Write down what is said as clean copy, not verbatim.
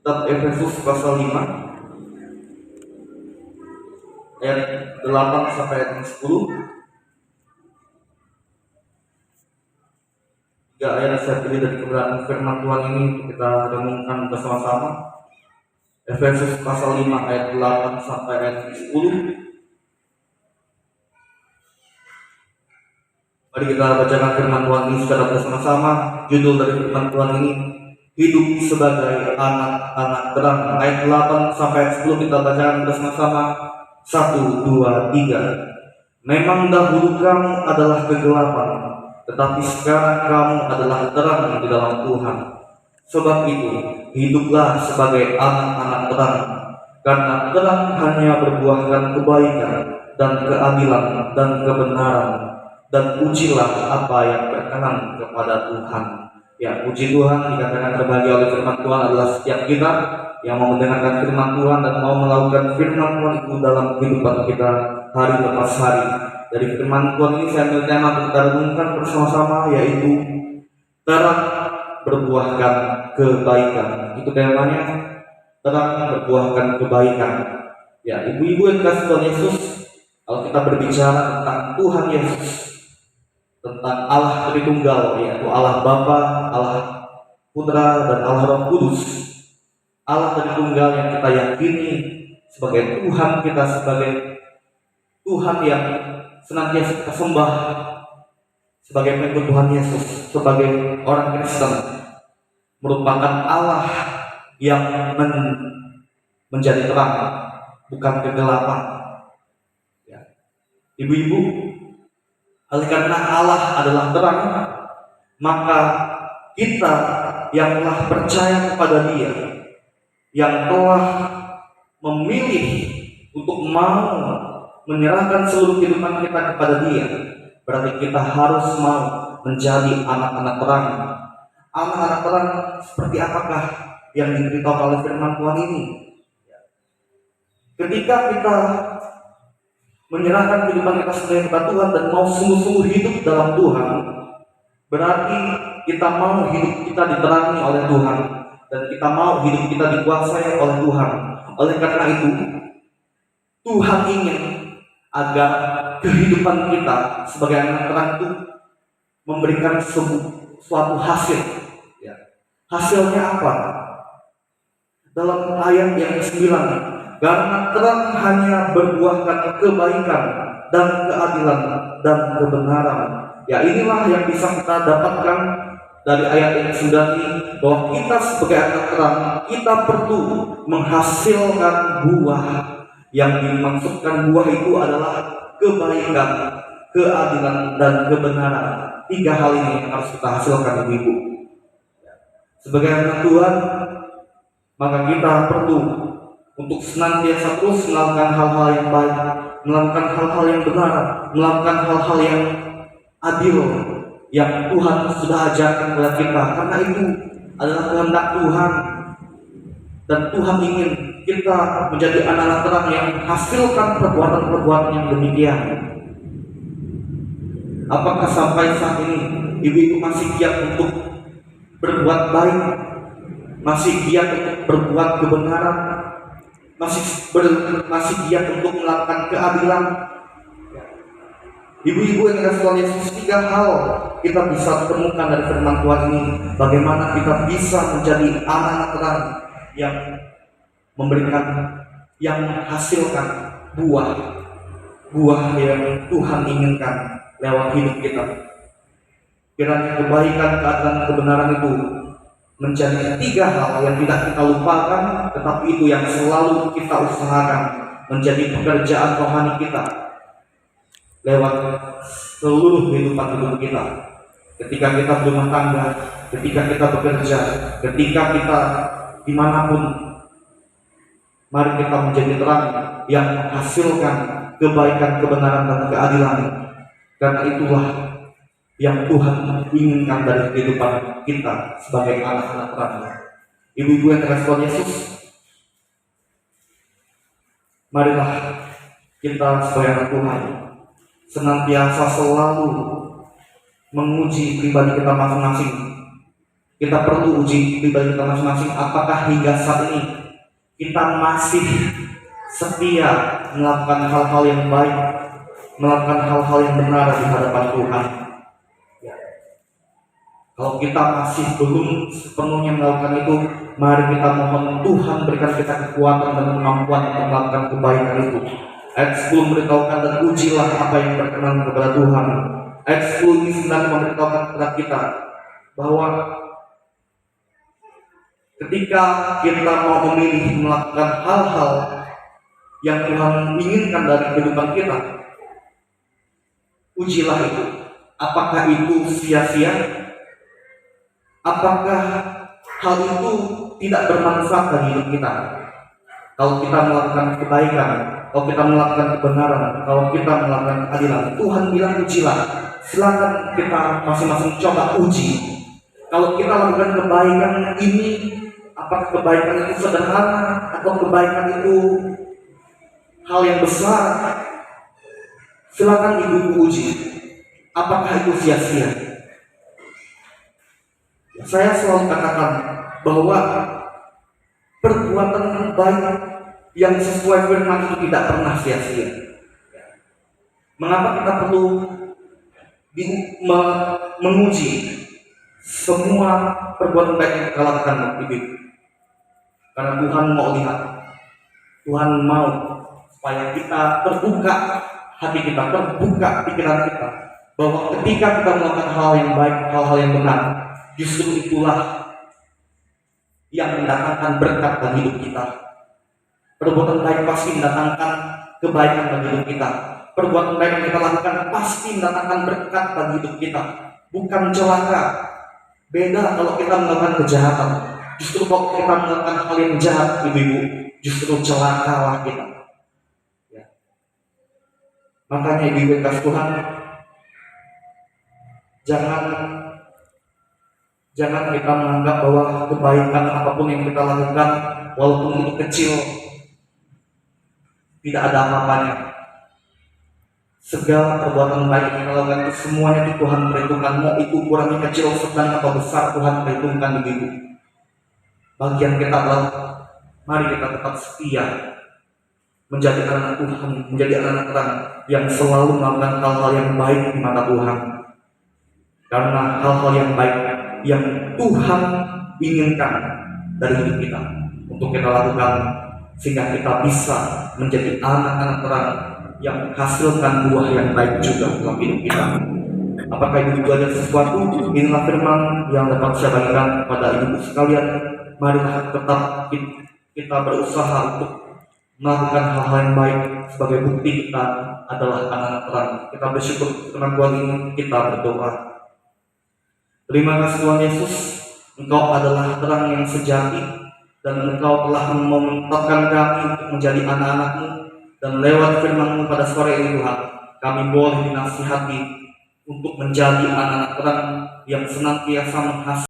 Kitab Efesus pasal 5 ayat 8 sampai ayat 10. Tiga ayat saya pilih dari kebenaran firman Tuhan ini untuk kita renungkan bersama-sama. Efesus pasal 5 ayat 8 sampai ayat 10. Mari kita bacakan firman Tuhan ini secara bersama-sama. Judul dari firman Tuhan ini, hidup sebagai anak-anak terang. Ayat 8 sampai 10 kita bacakan bersama-sama. 1, 2, 3. Memang dahulu kamu adalah kegelapan, tetapi sekarang kamu adalah terang di dalam Tuhan. Sebab itu, hiduplah sebagai anak-anak terang, karena terang hanya berbuahkan kebaikan dan keadilan dan kebenaran, dan ujilah apa yang berkenan kepada Tuhan. Ya, puji Tuhan, dikatakan terbahagia oleh firman Tuhan adalah setiap kita yang mau mendengarkan firman Tuhan dan mau melakukan firman Tuhan itu dalam kehidupan kita hari lepas hari. Dari firman Tuhan ini saya ambil tema untuk kita renungkan bersama-sama, yaitu terang berbuahkan kebaikan. Itu temanya, terang berbuahkan kebaikan. Ya, ibu-ibu yang dikasihi Tuhan Yesus, kalau kita berbicara tentang Tuhan Yesus, tentang Allah Tritunggal, yaitu Allah Bapa, Allah Putra, dan Allah Roh Kudus, Allah Tritunggal yang kita yakini sebagai Tuhan kita, sebagai Tuhan yang senantiasa kita sembah, sebagai pengikut Tuhan Yesus, sebagai orang Kristen, merupakan Allah yang menjadi terang, bukan kegelapan. Ya. Ibu-ibu, oleh karena Allah adalah terang, maka kita yang telah percaya kepada Dia, yang telah memilih untuk mau menyerahkan seluruh kehidupan kita kepada Dia, berarti kita harus mau menjadi anak-anak terang. Anak-anak terang seperti apakah yang diberitahu oleh firman Tuhan ini? Ketika kita menyerahkan kehidupan kita sendiri kepada Tuhan dan mau sungguh-sungguh hidup dalam Tuhan, berarti kita mau hidup kita diterangi oleh Tuhan, dan kita mau hidup kita dikuasai oleh Tuhan. Oleh karena itu, Tuhan ingin agar kehidupan kita sebagai anak terang itu memberikan suatu hasil. Ya. Hasilnya apa? Dalam ayat yang ke-9, karena terang hanya berbuahkan kebaikan dan keadilan dan kebenaran. Ya, inilah yang bisa kita dapatkan dari ayat yang ke-9 ini, bahwa kita sebagai anak terang, kita perlu menghasilkan buah. Yang dimaksudkan buah itu adalah kebaikan, keadilan, dan kebenaran. 3 hal ini yang harus kita hasilkan, ibu-ibu. Sebagai anak Tuhan, maka kita perlu untuk senantiasa terus melakukan hal-hal yang baik, melakukan hal-hal yang benar, melakukan hal-hal yang adil yang Tuhan sudah ajarkan kepada kita, karena itu adalah kehendak Tuhan. Dan Tuhan ingin kita menjadi anak-anak terang yang menghasilkan perbuatan-perbuatan yang demikian. Apakah sampai saat ini ibu-ibu masih giat untuk berbuat baik, masih giat untuk berbuat kebenaran, masih giat untuk melakukan keadilan? Ibu-ibu yang dikasihi Tuhan Yesus, 3 hal kita bisa temukan dari firman Tuhan ini, bagaimana kita bisa menjadi anak-anak terang yang memberikan, yang menghasilkan buah yang Tuhan inginkan lewat hidup kita. Kiranya kebaikan, keadilan, kebenaran itu menjadi 3 hal yang tidak kita lupakan, tetapi itu yang selalu kita usahakan menjadi pekerjaan rohani kita lewat seluruh kehidupan hidup kita. Ketika kita berumah tangga, ketika kita bekerja, ketika kita dimanapun, mari kita menjadi terang yang menghasilkan kebaikan, kebenaran, dan keadilan. Karena itulah yang Tuhan inginkan dari kehidupan kita sebagai anak-anak terang. Ibu-ibu yang dikasihi Tuhan Yesus, marilah kita sebagai anak Tuhan senantiasa selalu menguji pribadi kita masing-masing. Kita perlu uji pribadi kita masing-masing, apakah hingga saat ini kita masih setia melakukan hal-hal yang baik, melakukan hal-hal yang benar di hadapan Tuhan. Kalau kita masih belum sepenuhnya melakukan itu, mari kita mohon Tuhan berikan kita kekuatan dan kemampuan untuk melakukan kebaikan itu. Ayat 10 memberitahukan, dan ujilah apa yang berkenan kepada Tuhan. Ayat 10 ini sedang memberitahukan kepada kita bahwa ketika kita mau memilih melakukan hal-hal yang Tuhan inginkan dari kehidupan kita, ujilah itu. Apakah itu sia-sia? Apakah hal itu tidak bermanfaat bagi hidup kita? Kalau kita melakukan kebaikan, kalau kita melakukan kebenaran, kalau kita melakukan keadilan, Tuhan bilang ujilah. Silakan kita masing-masing coba uji. Kalau kita lakukan kebaikan ini, apakah kebaikan itu sederhana atau kebaikan itu hal yang besar? Silakan ibu uji. Apakah itu sia-sia? Saya selalu katakan bahwa perbuatan baik yang sesuai firman itu tidak pernah sia-sia. Mengapa kita perlu menguji semua perbuatan baik yang kita lakukan, Ibu? Karena Tuhan mau lihat, Tuhan mau supaya kita terbuka hati kita, terbuka pikiran kita, bahwa ketika kita melakukan hal yang baik, hal-hal yang benar, justru itulah yang mendatangkan berkat bagi hidup kita. Perbuatan baik pasti mendatangkan kebaikan bagi hidup kita. Perbuatan baik yang kita lakukan pasti mendatangkan berkat bagi hidup kita, bukan celaka. Beda kalau kita melakukan kejahatan. Justru kalau kita melakukan hal yang jahat, ibu-ibu, justru celakalah kita. Ya. Makanya ibu-ibu kasih Tuhan, jangan kita menganggap bahwa kebaikan apapun yang kita lakukan, walaupun itu kecil, tidak ada apa-apanya. Segala perbuatan baik yang kita lakukan itu semuanya itu Tuhan perhitungkan. Mau itu ukurannya kecil, sedang atau besar, Tuhan perhitungkan begitu. Bagian kita adalah mari kita tetap setia menjadi anak Tuhan, menjadi anak terang yang selalu melakukan hal-hal yang baik di mata Tuhan. Karena hal-hal yang baik yang Tuhan inginkan dari hidup kita untuk kita lakukan, sehingga kita bisa menjadi anak-anak terang yang menghasilkan buah yang baik juga dalam hidup kita. Apakah ibu belajar sesuatu? Inilah firman yang dapat saya bagikan kepada ibu sekalian. Marilah tetap kita berusaha untuk melakukan hal-hal yang baik sebagai bukti kita adalah anak-anak terang. Kita bersyukur karena Tuhan ini, kita berdoa. Terima kasih Tuhan Yesus, Engkau adalah terang yang sejati, dan Engkau telah memenetapkan kami untuk menjadi anak-anak-Mu. Dan lewat firman-Mu pada sore ini Tuhan, kami boleh dinasihati untuk menjadi anak-anak terang yang senantiasa menghasilkan